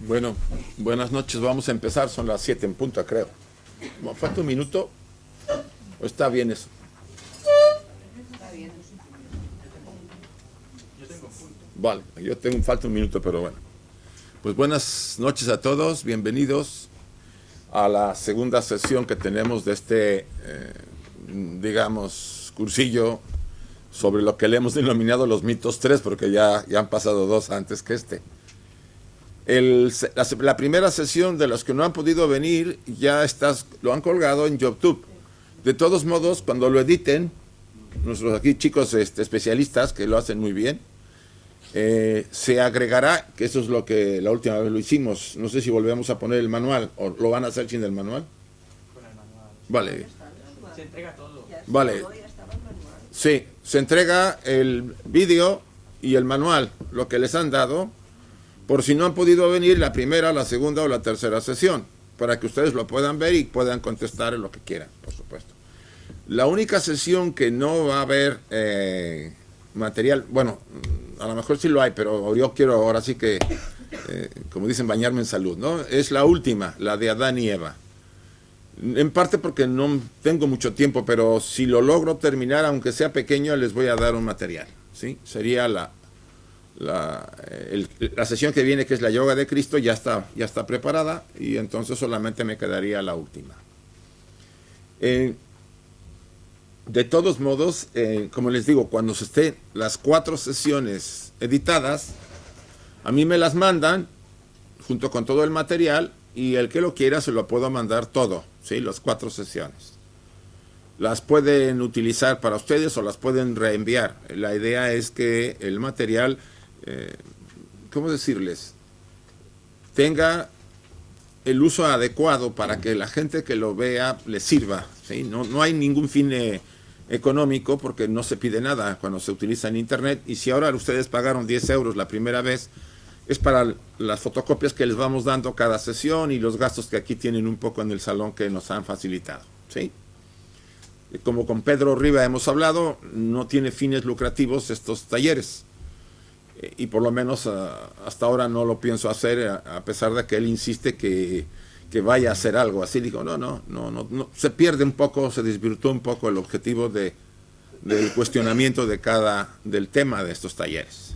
Bueno, buenas noches, vamos a empezar, son las 7 en punto, creo. ¿Falta un minuto? ¿O está bien eso? Está bien. Vale, falta un minuto, pero bueno. Pues buenas noches a todos, bienvenidos a la segunda sesión que tenemos de este, digamos, cursillo sobre lo que le hemos denominado los mitos 3, porque ya han pasado 2 antes que este. La primera sesión de los que no han podido venir lo han colgado en YouTube. De todos modos, cuando lo editen, nuestros aquí chicos especialistas que lo hacen muy bien, se agregará, que eso es lo que la última vez lo hicimos, no sé si volvemos a poner el manual o lo van a hacer sin el manual. Con el manual. Vale. Se entrega todo. Vale. Sí, se entrega el vídeo y el manual, lo que les han dado, por si no han podido venir la primera, la segunda o la tercera sesión, para que ustedes lo puedan ver y puedan contestar en lo que quieran, por supuesto. La única sesión que no va a haber material, bueno, a lo mejor sí lo hay, pero yo quiero ahora sí que, como dicen, bañarme en salud, ¿no? Es la última, la de Adán y Eva. En parte porque no tengo mucho tiempo, pero si lo logro terminar, aunque sea pequeño, les voy a dar un material, ¿sí? Sería la sesión que viene, que es la yoga de Cristo, ya está preparada, y entonces solamente me quedaría la última. De todos modos, como les digo, cuando se estén las 4 sesiones editadas, a mí me las mandan junto con todo el material, y el que lo quiera se lo puedo mandar todo, ¿sí? Las 4 sesiones. Las pueden utilizar para ustedes o las pueden reenviar. La idea es que el material, ¿cómo decirles?, tenga el uso adecuado para que la gente que lo vea le sirva, ¿sí? No hay ningún fin económico, porque no se pide nada cuando se utiliza en internet, y si ahora ustedes pagaron 10 euros la primera vez, es para las fotocopias que les vamos dando cada sesión y los gastos que aquí tienen un poco en el salón que nos han facilitado, ¿sí? Como con Pedro Riva hemos hablado, no tiene fines lucrativos estos talleres, y por lo menos hasta ahora no lo pienso hacer, a pesar de que él insiste que vaya a hacer algo así. Digo, no, se pierde un poco, se desvirtuó un poco el objetivo del cuestionamiento del tema de estos talleres.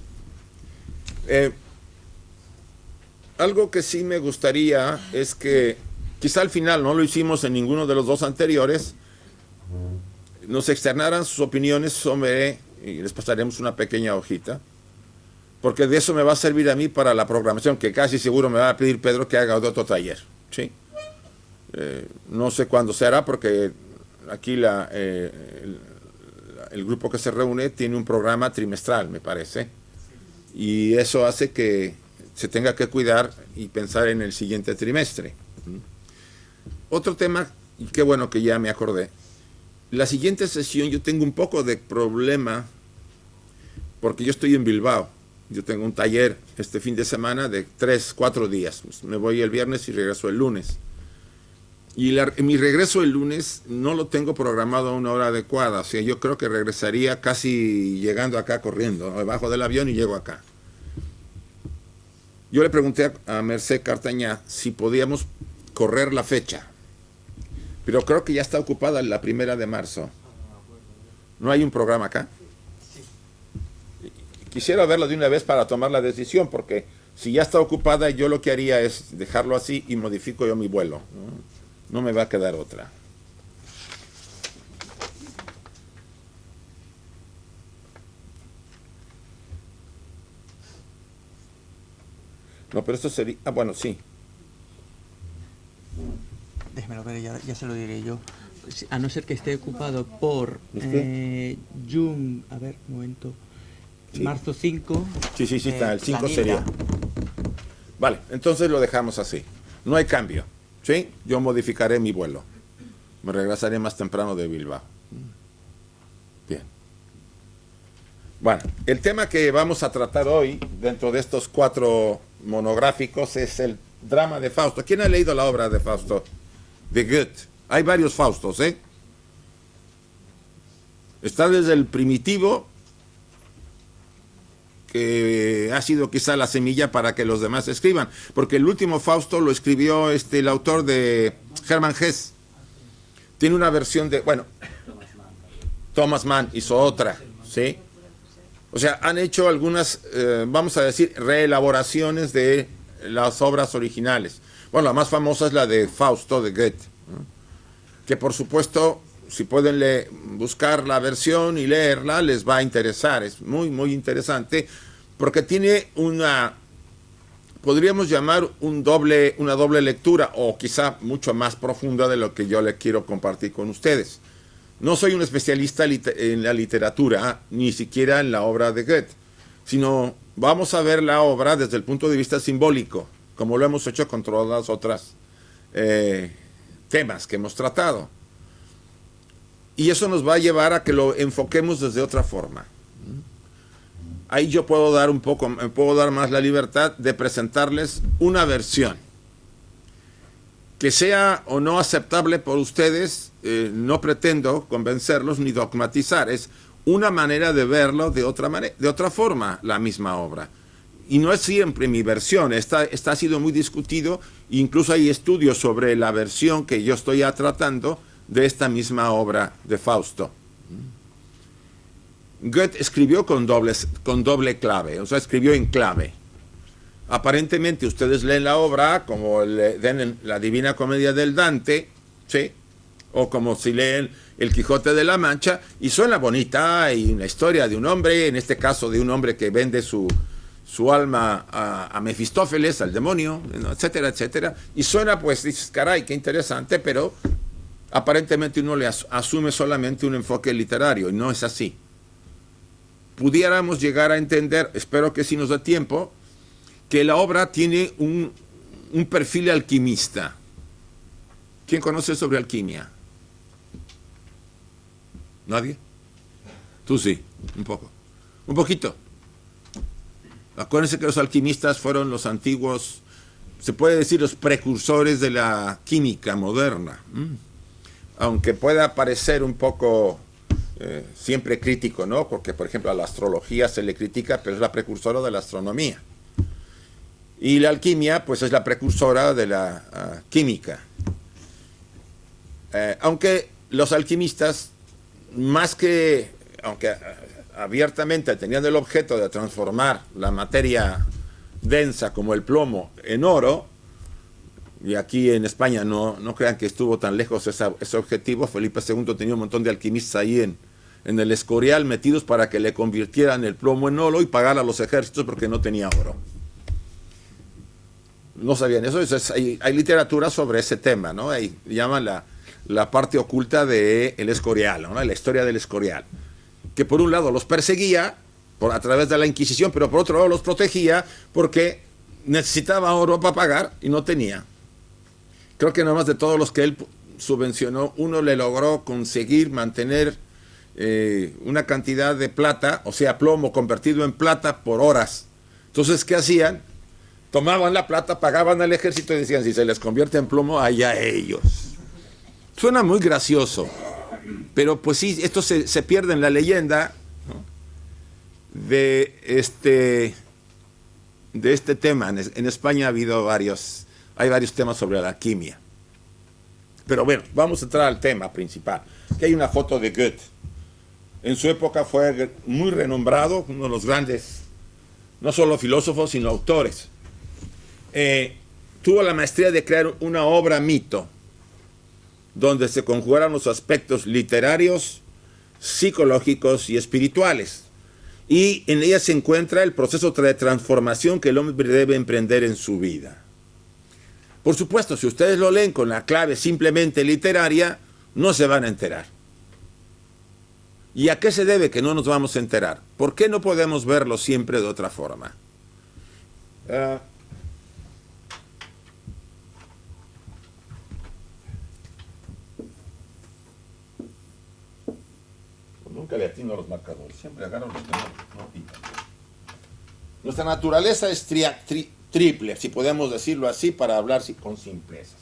Algo que sí me gustaría es que, quizá al final, no lo hicimos en ninguno de los 2 anteriores, nos externaran sus opiniones sobre, y les pasaremos una pequeña hojita, porque de eso me va a servir a mí para la programación, que casi seguro me va a pedir Pedro que haga otro taller, ¿sí? No sé cuándo se hará, porque aquí el grupo que se reúne tiene un programa trimestral, me parece, y eso hace que se tenga que cuidar y pensar en el siguiente trimestre. Otro tema, y qué bueno que ya me acordé, la siguiente sesión yo tengo un poco de problema, porque yo estoy en Bilbao. Yo tengo un taller este fin de semana de 3-4 días. Me voy el viernes y regreso el lunes. Y mi regreso el lunes no lo tengo programado a una hora adecuada. O sea, yo creo que regresaría casi llegando acá corriendo. Me bajo del avión y llego acá. Yo le pregunté a Merced Cartañá si podíamos correr la fecha. Pero creo que ya está ocupada la 1 de marzo. ¿No hay un programa acá? Quisiera verlo de una vez para tomar la decisión, porque si ya está ocupada, yo lo que haría es dejarlo así y modifico yo mi vuelo. No me va a quedar otra. No, pero esto sería... Ah, bueno, sí. Déjemelo ver, ya se lo diré yo. A no ser que esté ocupado por June, a ver, un momento. Sí. Marzo 5. Sí, está, el 5 Planilla. sería. Vale, entonces lo dejamos así. No hay cambio, ¿sí? Yo modificaré mi vuelo. Me regresaré más temprano de Bilbao. Bien. Bueno, el tema que vamos a tratar hoy, dentro de estos 4 monográficos, es el drama de Fausto. ¿Quién ha leído la obra de Fausto? De Goethe. Hay varios Faustos, ¿eh? Está desde el primitivo, que ha sido quizá la semilla para que los demás escriban, porque el último Fausto lo escribió el autor de Hermann Hesse. Tiene una versión de, bueno, Thomas Mann hizo otra, ¿sí? O sea, han hecho algunas, vamos a decir, reelaboraciones de las obras originales. Bueno, la más famosa es la de Fausto de Goethe, ¿no? Que por supuesto, si pueden buscar la versión y leerla, les va a interesar. Es muy, muy interesante, porque tiene podríamos llamar una doble lectura, o quizá mucho más profunda de lo que yo le quiero compartir con ustedes. No soy un especialista en la literatura, ni siquiera en la obra de Goethe, sino vamos a ver la obra desde el punto de vista simbólico, como lo hemos hecho con todas las otras temas que hemos tratado. Y eso nos va a llevar a que lo enfoquemos desde otra forma. Ahí yo puedo dar más la libertad de presentarles una versión que sea o no aceptable por ustedes. No pretendo convencerlos ni dogmatizar, es una manera de verlo de otra forma, la misma obra. Y no es siempre mi versión, ha sido muy discutido, incluso hay estudios sobre la versión que yo estoy tratando de esta misma obra de Fausto. Goethe escribió con doble clave, o sea, escribió en clave. Aparentemente ustedes leen la obra como leen la Divina Comedia del Dante, ¿sí? O como si leen El Quijote de la Mancha, y suena bonita, y una historia de un hombre, en este caso de un hombre que vende su alma a Mefistófeles, al demonio, etcétera, etcétera, y suena, pues, dices, caray, qué interesante, pero aparentemente uno le asume solamente un enfoque literario, y no es así. Pudiéramos llegar a entender, espero que sí nos dé tiempo, que la obra tiene un perfil alquimista. ¿Quién conoce sobre alquimia? ¿Nadie? Tú sí, un poco. Un poquito. Acuérdense que los alquimistas fueron los antiguos, se puede decir, los precursores de la química moderna. Aunque pueda parecer un poco siempre crítico, ¿no? Porque, por ejemplo, a la astrología se le critica, pero es la precursora de la astronomía. Y la alquimia, pues, es la precursora de la química. Aunque los alquimistas, aunque abiertamente tenían el objeto de transformar la materia densa como el plomo en oro, y aquí en España no crean que estuvo tan lejos ese objetivo. Felipe II tenía un montón de alquimistas ahí en el Escorial metidos para que le convirtieran el plomo en oro y pagar a los ejércitos porque no tenía oro. No sabían eso. Hay literatura sobre ese tema, ¿no? Ahí llaman la parte oculta del Escorial, ¿no? La historia del Escorial, que por un lado los perseguía a través de la Inquisición, pero por otro lado los protegía porque necesitaba oro para pagar y no tenía. Creo que nomás de todos los que él subvencionó, uno le logró conseguir mantener una cantidad de plata, o sea, plomo convertido en plata por horas. Entonces, ¿qué hacían? Tomaban la plata, pagaban al ejército y decían, si se les convierte en plomo, allá ellos. Suena muy gracioso, pero pues sí, esto se pierde en la leyenda, ¿no? de este tema. En España hay varios temas sobre la alquimia. Pero bueno, vamos a entrar al tema principal. Aquí hay una foto de Goethe. En su época fue muy renombrado, uno de los grandes, no solo filósofos, sino autores. Tuvo la maestría de crear una obra mito, donde se conjugaron los aspectos literarios, psicológicos y espirituales. Y en ella se encuentra el proceso de transformación que el hombre debe emprender en su vida. Por supuesto, si ustedes lo leen con la clave simplemente literaria, no se van a enterar. ¿Y a qué se debe que no nos vamos a enterar? ¿Por qué no podemos verlo siempre de otra forma? Nunca le atino a los marcadores, siempre agarro los que no pican. Nuestra naturaleza es triple, si podemos decirlo así, para hablar con simplezas.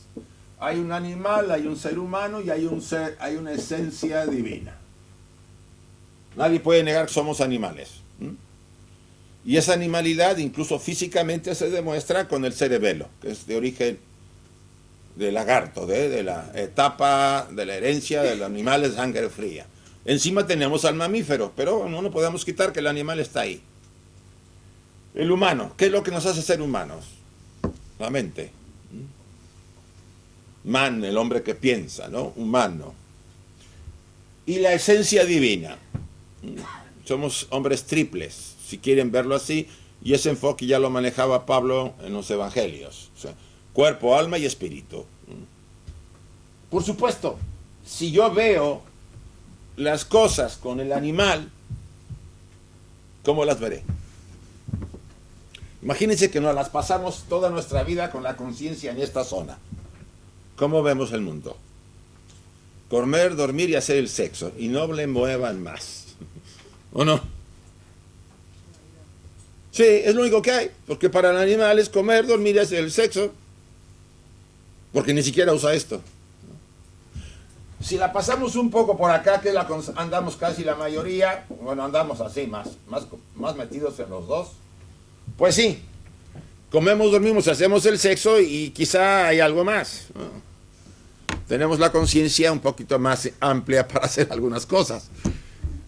Hay un animal, hay un ser humano y hay una esencia divina. Nadie puede negar que somos animales. Y esa animalidad, incluso físicamente, se demuestra con el cerebelo, que es de origen de lagarto, de la etapa de la herencia de los animales de sangre fría. Encima tenemos al mamífero, pero no nos podemos quitar que el animal está ahí. El humano, ¿qué es lo que nos hace ser humanos? La mente. Man, el hombre que piensa, ¿no? Humano. Y la esencia divina. Somos hombres triples, si quieren verlo así, y ese enfoque ya lo manejaba Pablo en los evangelios. O sea, cuerpo, alma y espíritu. Por supuesto, si yo veo las cosas con el animal, ¿cómo las veré? Imagínense que nos las pasamos toda nuestra vida con la conciencia en esta zona. ¿Cómo vemos el mundo? Comer, dormir y hacer el sexo, y no le muevan más. ¿O no? Sí, es lo único que hay, porque para el animal es comer, dormir y hacer el sexo, porque ni siquiera usa esto. Si la pasamos un poco por acá, que andamos casi la mayoría, bueno, andamos así, más metidos en los dos, pues sí, comemos, dormimos, hacemos el sexo y quizá hay algo más, ¿no? Tenemos la conciencia un poquito más amplia para hacer algunas cosas.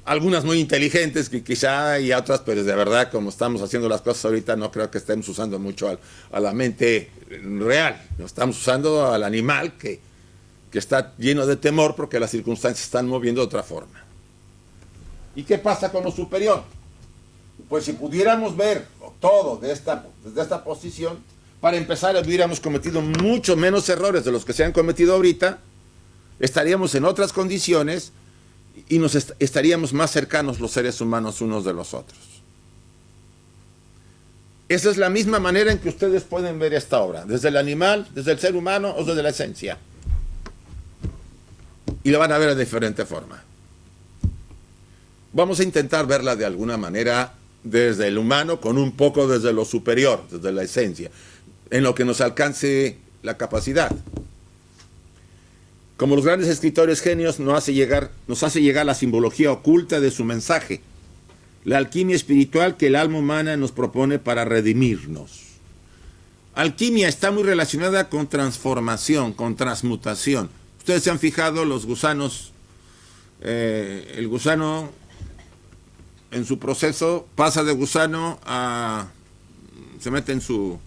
Algunas muy inteligentes que quizá hay otras, pero de verdad, como estamos haciendo las cosas ahorita, no creo que estemos usando mucho a la mente real. No estamos usando al animal que está lleno de temor porque las circunstancias están moviendo de otra forma. ¿Y qué pasa con lo superior? Pues si pudiéramos ver todo desde esta posición, para empezar hubiéramos cometido mucho menos errores de los que se han cometido ahorita, estaríamos en otras condiciones y estaríamos más cercanos los seres humanos unos de los otros. Esa es la misma manera en que ustedes pueden ver esta obra, desde el animal, desde el ser humano o desde la esencia. Y la van a ver de diferente forma. Vamos a intentar verla de alguna manera desde el humano, con un poco desde lo superior, desde la esencia, en lo que nos alcance la capacidad. Como los grandes escritores genios nos hace llegar la simbología oculta de su mensaje, la alquimia espiritual que el alma humana nos propone para redimirnos. Alquimia está muy relacionada con transformación, con transmutación. Ustedes se han fijado, los gusanos, el gusano en su proceso pasa de gusano se mete en su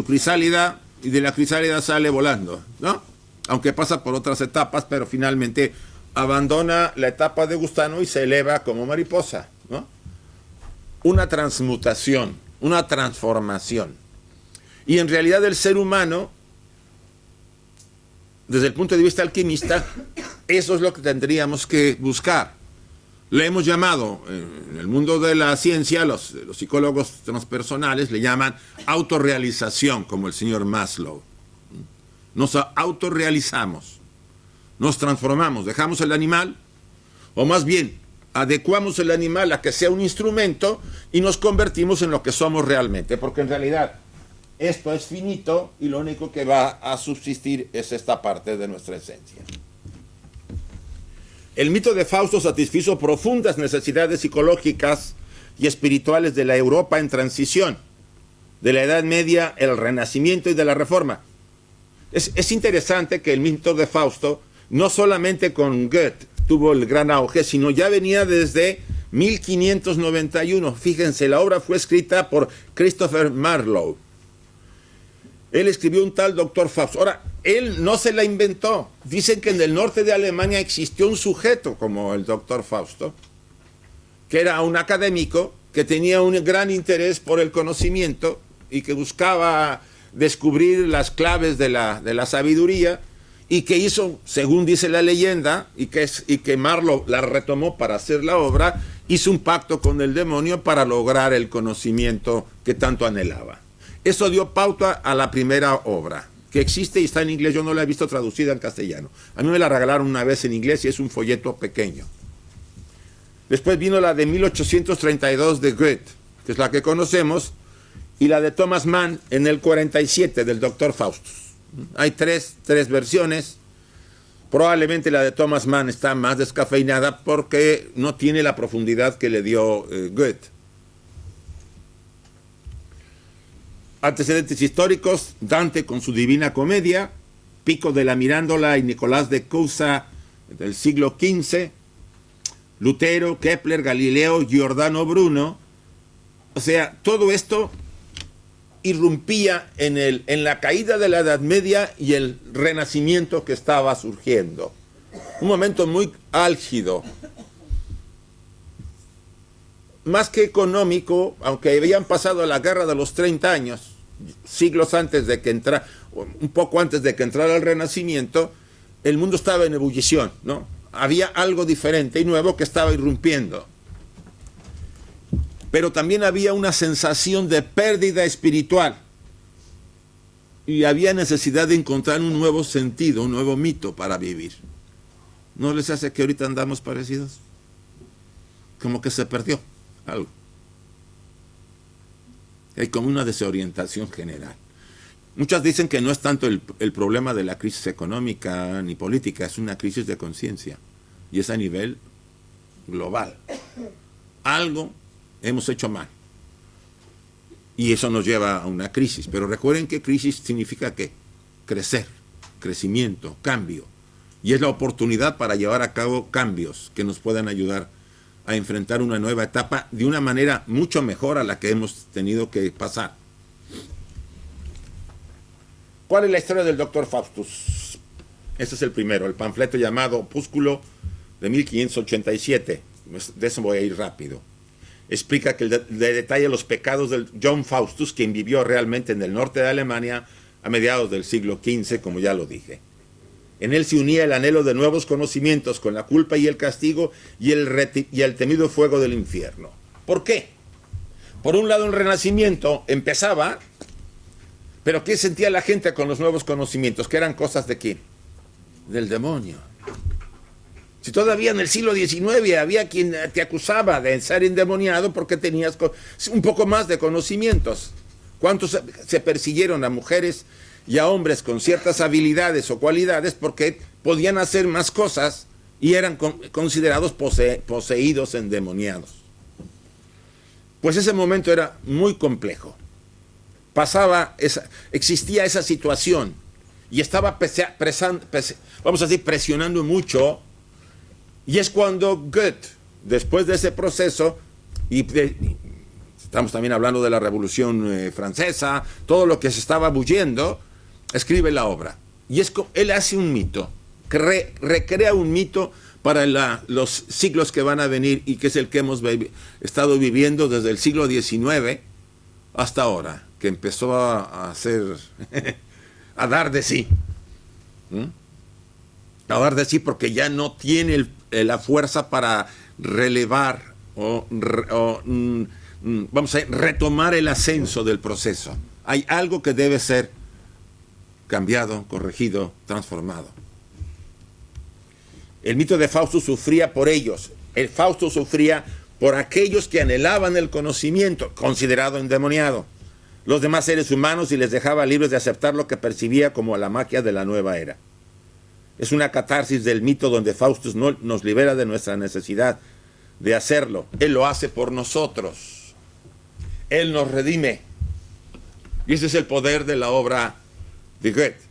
crisálida y de la crisálida sale volando, ¿no? Aunque pasa por otras etapas, pero finalmente abandona la etapa de gusano y se eleva como mariposa, ¿no? Una transmutación, una transformación. Y en realidad el ser humano, desde el punto de vista alquimista, eso es lo que tendríamos que buscar. Le hemos llamado, en el mundo de la ciencia, los psicólogos transpersonales le llaman autorrealización, como el señor Maslow. Nos autorrealizamos, nos transformamos, dejamos el animal, o más bien, adecuamos el animal a que sea un instrumento y nos convertimos en lo que somos realmente, porque en realidad esto es finito y lo único que va a subsistir es esta parte de nuestra esencia. El mito de Fausto satisfizo profundas necesidades psicológicas y espirituales de la Europa en transición, de la Edad Media, el Renacimiento y de la Reforma. Es interesante que el mito de Fausto, no solamente con Goethe tuvo el gran auge, sino ya venía desde 1591. Fíjense, la obra fue escrita por Christopher Marlowe. Él escribió un tal Doctor Fausto. Ahora, él no se la inventó. Dicen que en el norte de Alemania existió un sujeto como el Doctor Fausto, que era un académico que tenía un gran interés por el conocimiento y que buscaba descubrir las claves de la sabiduría, y que hizo, según dice la leyenda, y que Marlowe la retomó para hacer la obra, hizo un pacto con el demonio para lograr el conocimiento que tanto anhelaba. Eso dio pauta a la primera obra, que existe y está en inglés. Yo no la he visto traducida en castellano. A mí me la regalaron una vez en inglés y es un folleto pequeño. Después vino la de 1832 de Goethe, que es la que conocemos, y la de Thomas Mann en el 47 del Doctor Faustus. Hay tres versiones. Probablemente la de Thomas Mann está más descafeinada porque no tiene la profundidad que le dio Goethe. Antecedentes históricos: Dante con su Divina Comedia, Pico de la Mirandola y Nicolás de Cusa del siglo XV, Lutero, Kepler, Galileo, Giordano Bruno. O sea, todo esto irrumpía en la caída de la Edad Media y el Renacimiento que estaba surgiendo. Un momento muy álgido, más que económico, aunque habían pasado la Guerra de los 30 años, siglos antes de que entrara, un poco antes de que entrara el Renacimiento, el mundo estaba en ebullición, ¿no? Había algo diferente y nuevo que estaba irrumpiendo. Pero también había una sensación de pérdida espiritual. Y había necesidad de encontrar un nuevo sentido, un nuevo mito para vivir. ¿No les hace que ahorita andamos parecidos? Como que se perdió algo. Hay como una desorientación general. Muchas dicen que no es tanto el problema de la crisis económica ni política, es una crisis de conciencia. Y es a nivel global. Algo hemos hecho mal. Y eso nos lleva a una crisis. Pero recuerden que crisis significa ¿qué? Crecer, crecimiento, cambio. Y es la oportunidad para llevar a cabo cambios que nos puedan ayudar a enfrentar una nueva etapa de una manera mucho mejor a la que hemos tenido que pasar. ¿Cuál es la historia del Dr. Faustus? Este es el primero, el panfleto llamado Opúsculo de 1587. De eso voy a ir rápido. Explica que le detalla los pecados de John Faustus, quien vivió realmente en el norte de Alemania a mediados del siglo XV, como ya lo dije. En él se unía el anhelo de nuevos conocimientos con la culpa y el castigo y el temido fuego del infierno. ¿Por qué? Por un lado, el Renacimiento empezaba, pero ¿qué sentía la gente con los nuevos conocimientos? ¿Que eran cosas de quién? Del demonio. Si todavía en el siglo XIX había quien te acusaba de ser endemoniado porque tenías un poco más de conocimientos. ¿Cuántos se persiguieron a mujeres y a hombres con ciertas habilidades o cualidades porque podían hacer más cosas y eran considerados poseídos, endemoniados? Pues ese momento era muy complejo. Existía esa situación y estaba vamos a decir, presionando mucho. Y es cuando Goethe, después de ese proceso, estamos también hablando de la Revolución Francesa, todo lo que se estaba bullendo, escribe la obra. Y él hace un mito, recrea un mito para los siglos que van a venir y que es el que hemos estado viviendo desde el siglo XIX hasta ahora, que empezó a hacer, a dar de sí. A dar de sí porque ya no tiene la fuerza para relevar vamos a retomar el ascenso del proceso. Hay algo que debe ser cambiado, corregido, transformado. El mito de Fausto sufría por ellos. El Fausto sufría por aquellos que anhelaban el conocimiento, considerado endemoniado. Los demás seres humanos y les dejaba libres de aceptar lo que percibía como la magia de la nueva era. Es una catarsis del mito donde Faustus nos libera de nuestra necesidad de hacerlo. Él lo hace por nosotros. Él nos redime. Y ese es el poder de la obra de Goethe.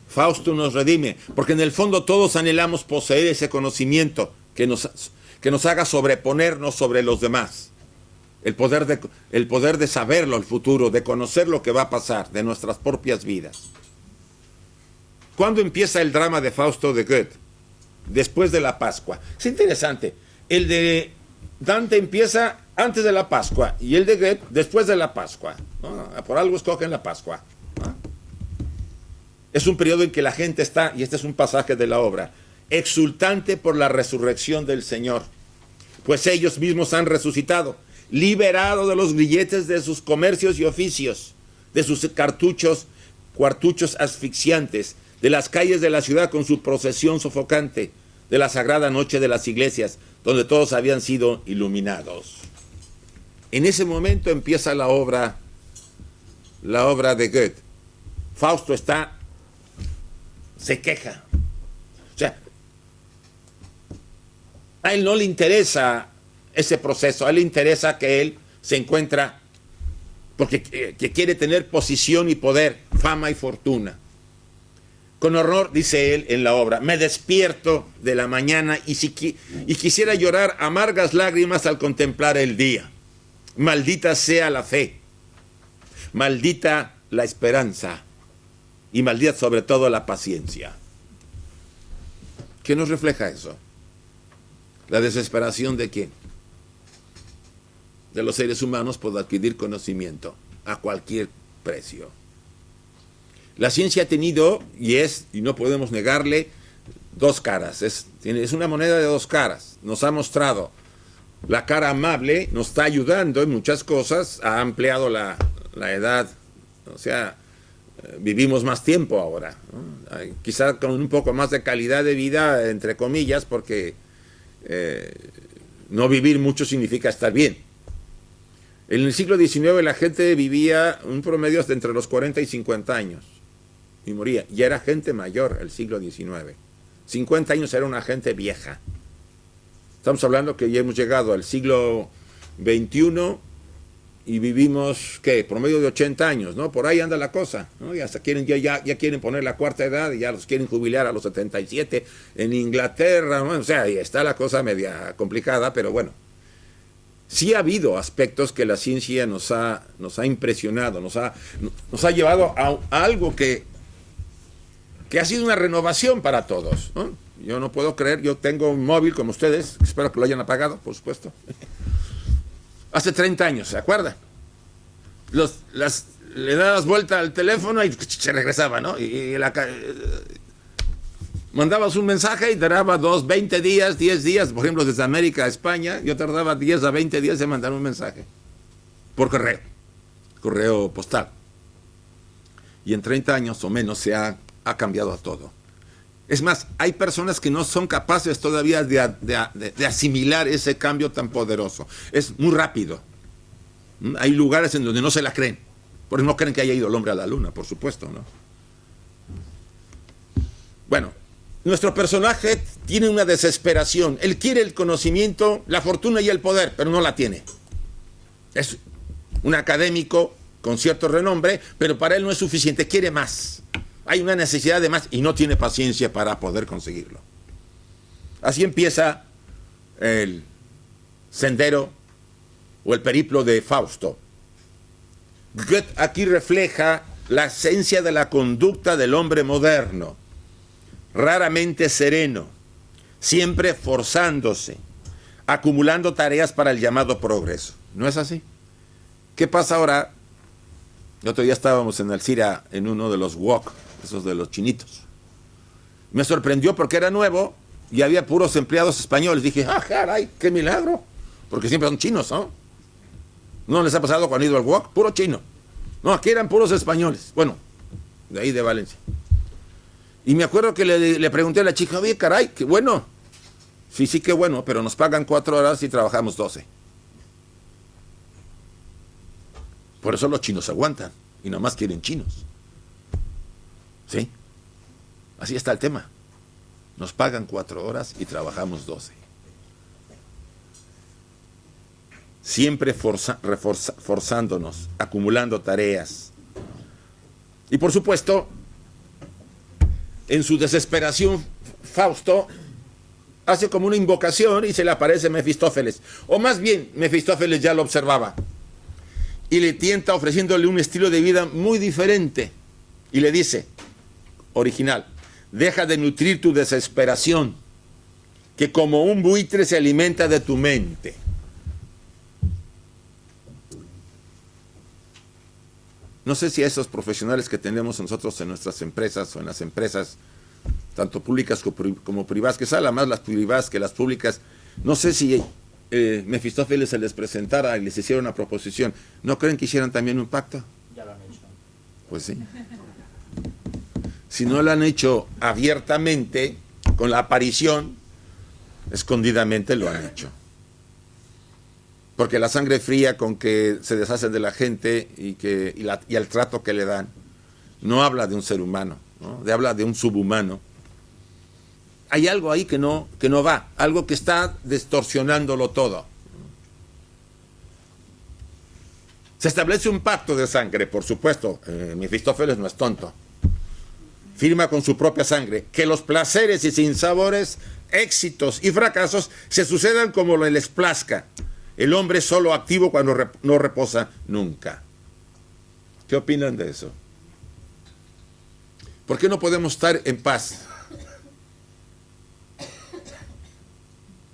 Fausto nos redime, porque en el fondo todos anhelamos poseer ese conocimiento que nos haga sobreponernos sobre los demás. El poder de saberlo, el futuro, de conocer lo que va a pasar de nuestras propias vidas. ¿Cuándo empieza el drama de Fausto de Goethe? Después de la Pascua. Es interesante. El de Dante empieza antes de la Pascua y el de Goethe después de la Pascua. Por algo escogen la Pascua. Es un periodo en que la gente está, y este es un pasaje de la obra, exultante por la resurrección del Señor. Pues ellos mismos han resucitado, liberado de los grilletes de sus comercios y oficios, de sus cuartuchos asfixiantes, de las calles de la ciudad con su procesión sofocante, de la sagrada noche de las iglesias, donde todos habían sido iluminados. En ese momento empieza la obra de Goethe. Fausto se queja. O sea, a él no le interesa ese proceso, a él le interesa que él se encuentra porque que quiere tener posición y poder, fama y fortuna. Con horror, dice él en la obra, me despierto de la mañana y quisiera llorar amargas lágrimas al contemplar el día. Maldita sea la fe, maldita la esperanza y maldita sobre todo la paciencia. ¿Qué nos refleja eso? La desesperación de quién? De los seres humanos por adquirir conocimiento a cualquier precio. La ciencia ha tenido, y no podemos negarle, dos caras. Es una moneda de dos caras. Nos ha mostrado la cara amable, nos está ayudando en muchas cosas, ha ampliado la edad, o sea, vivimos más tiempo ahora, ¿no? Quizá con un poco más de calidad de vida, entre comillas, porque no vivir mucho significa estar bien. En el siglo XIX la gente vivía un promedio hasta entre los 40 y 50 años y moría. Ya era gente mayor el siglo XIX. 50 años era una gente vieja. Estamos hablando que ya hemos llegado al siglo XXI y vivimos, ¿qué? Promedio de 80 años, ¿no? Por ahí anda la cosa, ¿no? Y hasta ya quieren poner la cuarta edad y ya los quieren jubilar a los 77 en Inglaterra, ¿no? O sea, ahí está la cosa media complicada, pero bueno. Sí ha habido aspectos que la ciencia nos ha impresionado, nos ha llevado a algo que ha sido una renovación para todos, ¿no? Yo no puedo creer, yo tengo un móvil como ustedes, espero que lo hayan apagado, por supuesto. Hace 30 años, ¿se acuerdan? Le dabas vuelta al teléfono y se regresaba, ¿no? Mandabas un mensaje y tardaba 20 días, 10 días, por ejemplo, desde América a España, yo tardaba 10 a 20 días en mandar un mensaje por correo postal. Y en 30 años o menos ha cambiado todo. Es más, hay personas que no son capaces todavía de asimilar ese cambio tan poderoso. Es muy rápido. Hay lugares en donde no se la creen, porque no creen que haya ido el hombre a la luna, por supuesto, ¿no? Bueno, nuestro personaje tiene una desesperación. Él quiere el conocimiento, la fortuna y el poder, pero no la tiene. Es un académico con cierto renombre, pero para él no es suficiente, quiere más. Hay una necesidad de más y no tiene paciencia para poder conseguirlo. Así empieza el sendero o el periplo de Fausto. Goethe aquí refleja la esencia de la conducta del hombre moderno, raramente sereno, siempre forzándose, acumulando tareas para el llamado progreso. ¿No es así? ¿Qué pasa ahora? El otro día estábamos en Alcira en uno de los wok, esos de los chinitos. Me sorprendió porque era nuevo y había puros empleados españoles. Dije, caray, qué milagro. Porque siempre son chinos, ¿no? ¿No les ha pasado cuando han ido al wok? Puro chino. No, aquí eran puros españoles. Bueno, de ahí de Valencia. Y me acuerdo que le pregunté a la chica, oye, caray, qué bueno. Sí, qué bueno, pero nos pagan 4 horas y trabajamos 12. Por eso los chinos aguantan y nomás quieren chinos. ¿Sí? Así está el tema. Nos pagan 4 horas y trabajamos 12. Siempre forzándonos, acumulando tareas. Y por supuesto, en su desesperación, Fausto hace como una invocación y se le aparece Mefistófeles. O más bien, Mefistófeles ya lo observaba. Y le tienta ofreciéndole un estilo de vida muy diferente. Y le dice, original, deja de nutrir tu desesperación, que como un buitre se alimenta de tu mente. No sé si a esos profesionales que tenemos nosotros en nuestras empresas o en las empresas, tanto públicas como privadas, que salen más las privadas que las públicas, no sé si Mefistófeles se les presentara y les hiciera una proposición, ¿no creen que hicieran también un pacto? Ya lo han hecho. Pues sí. Si no lo han hecho abiertamente, con la aparición, escondidamente lo han hecho. Porque la sangre fría con que se deshacen de la gente y el trato que le dan, no habla de un ser humano, ¿no? Habla de un subhumano. Hay algo ahí que no va, algo que está distorsionándolo todo. Se establece un pacto de sangre, por supuesto. Mefistófeles no es tonto. Firma con su propia sangre que los placeres y sinsabores, éxitos y fracasos se sucedan como les plazca. El hombre es solo activo cuando no reposa nunca. ¿Qué opinan de eso? ¿Por qué no podemos estar en paz?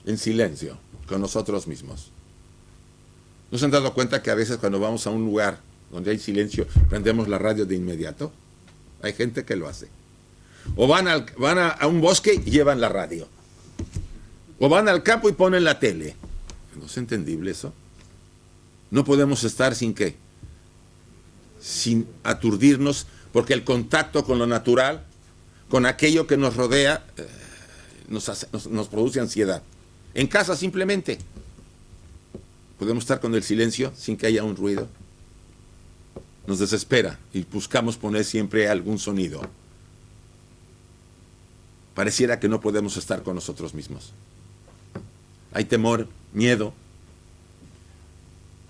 En silencio, con nosotros mismos. ¿No se han dado cuenta que a veces cuando vamos a un lugar donde hay silencio, prendemos la radio de inmediato? Hay gente que lo hace. O van a un bosque y llevan la radio. O van al campo y ponen la tele. ¿No es entendible eso? No podemos estar sin qué. Sin aturdirnos, porque el contacto con lo natural, con aquello que nos rodea, nos produce ansiedad. En casa simplemente podemos estar con el silencio sin que haya un ruido. Nos desespera y buscamos poner siempre algún sonido. Pareciera que no podemos estar con nosotros mismos. Hay temor, miedo.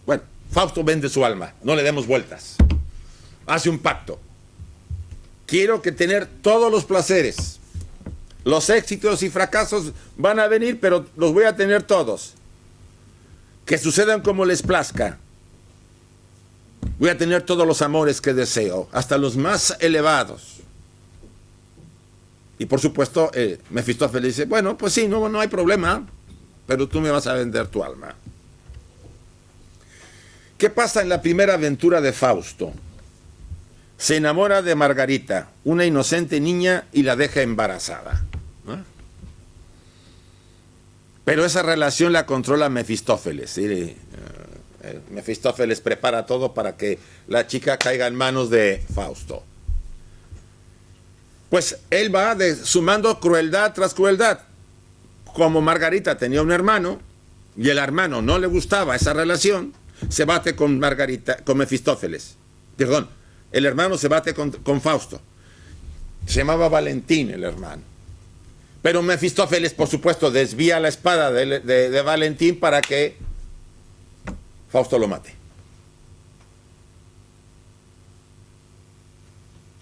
Bueno, Fausto vende su alma, no le demos vueltas. Hace un pacto. Quiero que tener todos los placeres. Los éxitos y fracasos van a venir, pero los voy a tener todos. Que sucedan como les plazca. Voy a tener todos los amores que deseo, hasta los más elevados. Y por supuesto, Mefistófeles dice, bueno, pues sí, no hay problema, pero tú me vas a vender tu alma. ¿Qué pasa en la primera aventura de Fausto? Se enamora de Margarita, una inocente niña, y la deja embarazada. ¿No? Pero esa relación la controla Mefistófeles. ¿Sí? Mefistófeles prepara todo para que la chica caiga en manos de Fausto. Pues él va sumando crueldad tras crueldad. Como Margarita tenía un hermano, y el hermano no le gustaba esa relación, se bate con Mefistófeles. Perdón, el hermano se bate con Fausto. Se llamaba Valentín el hermano. Pero Mefistófeles, por supuesto, desvía la espada de Valentín para que Fausto lo mate.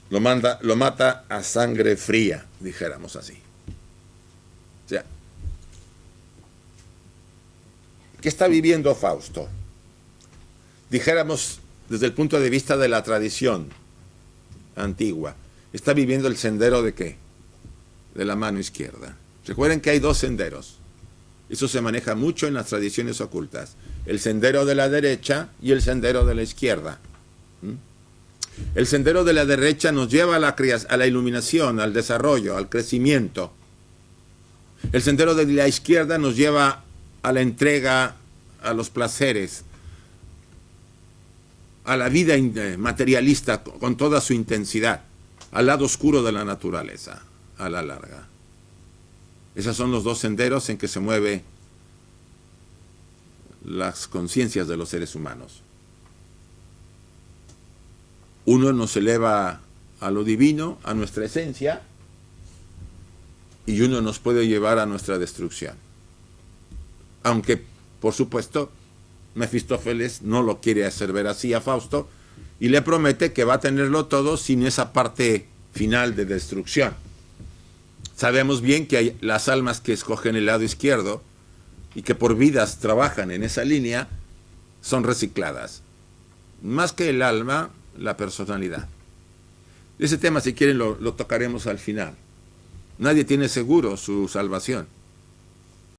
Lo mata a sangre fría, dijéramos así. O sea, ¿qué está viviendo Fausto? Dijéramos, desde el punto de vista de la tradición antigua, está viviendo el sendero de ¿qué? De la mano izquierda. Recuerden que hay dos senderos. Eso se maneja mucho en las tradiciones ocultas. El sendero de la derecha y el sendero de la izquierda. El sendero de la derecha nos lleva a la iluminación, al desarrollo, al crecimiento. El sendero de la izquierda nos lleva a la entrega, a los placeres, a la vida materialista con toda su intensidad, al lado oscuro de la naturaleza, a la larga. Esos son los dos senderos en que se mueven las conciencias de los seres humanos. Uno nos eleva a lo divino, a nuestra esencia, y uno nos puede llevar a nuestra destrucción. Aunque, por supuesto, Mefistófeles no lo quiere hacer ver así a Fausto, y le promete que va a tenerlo todo sin esa parte final de destrucción. Sabemos bien que hay las almas que escogen el lado izquierdo y que por vidas trabajan en esa línea, son recicladas. Más que el alma, la personalidad. Ese tema, si quieren, lo tocaremos al final. Nadie tiene seguro su salvación.